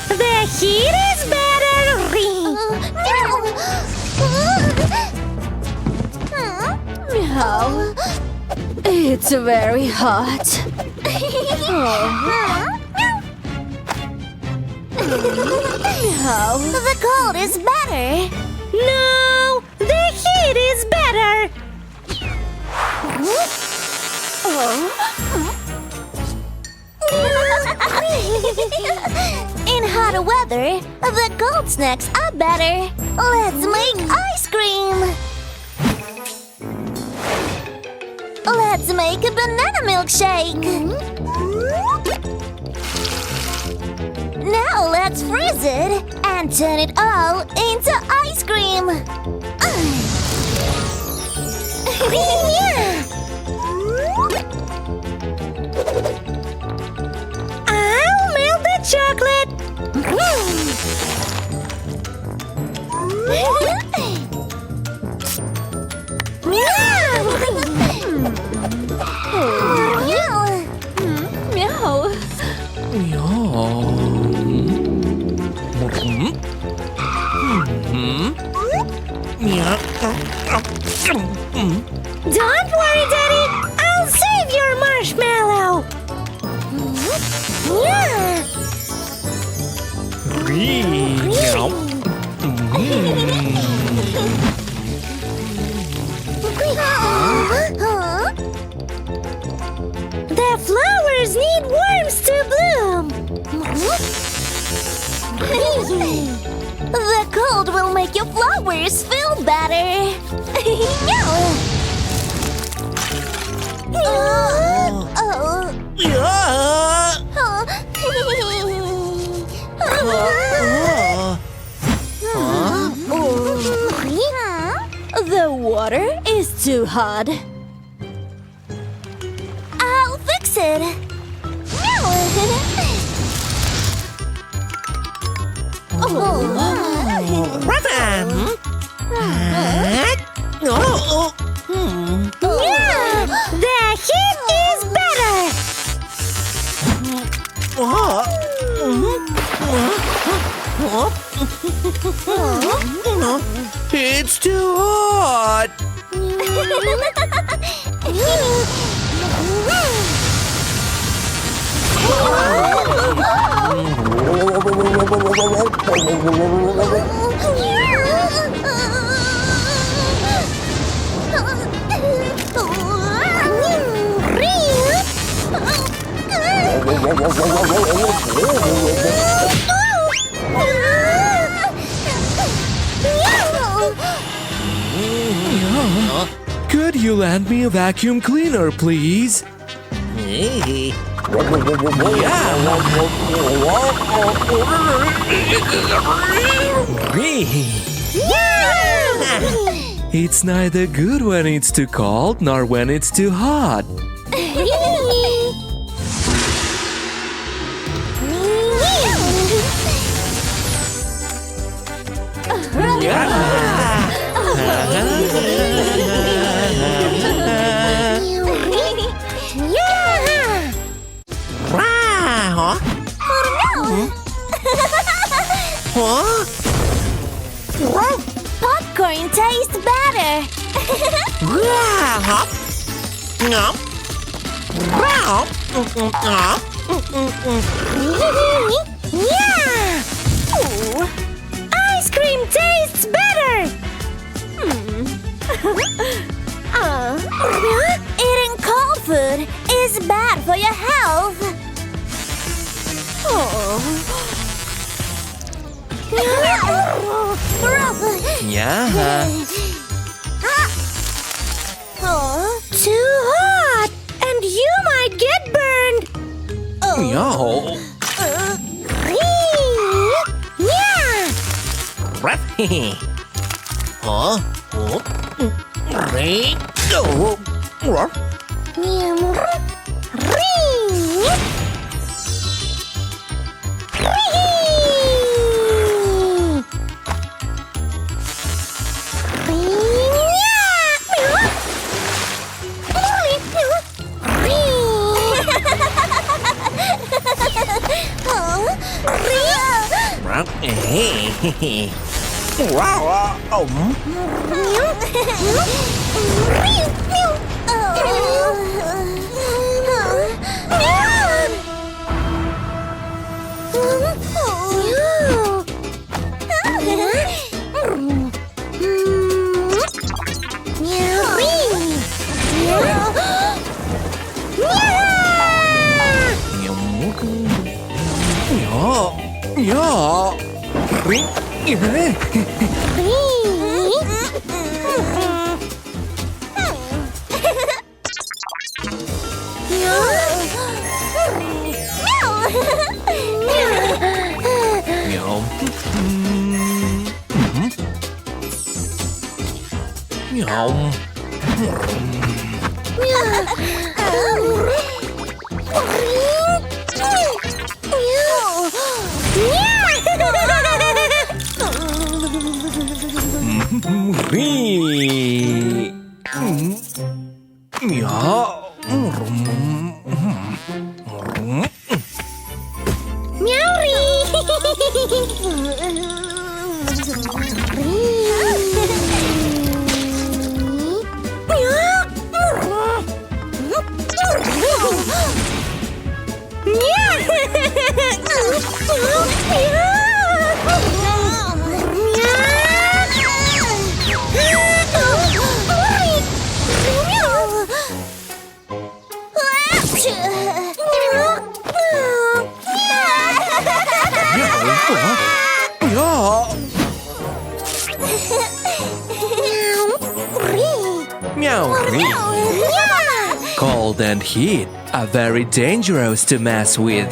The heat is better. Meow. It's very hot. Meow. The cold is better. No, the heat is better. In hotter weather, the cold snacks are better. Let's make ice cream. Let's make a banana milkshake. Now let's freeze it and turn it all into ice cream. I'll melt the chocolate. Don't worry, Daddy. I'll save your marshmallow. The flowers need worms to bloom. The cold will make your flowers feel better. The water is too hot. I'll fix it. The heat is better. It's too hot. Could you lend me a vacuum cleaner, please? It's neither good when it's too cold nor when it's too hot. Popcorn tastes better. Ice cream tastes better. Eating cold food is bad for your health. Too hot, and you might get burned. Cold and heat are very dangerous to mess with.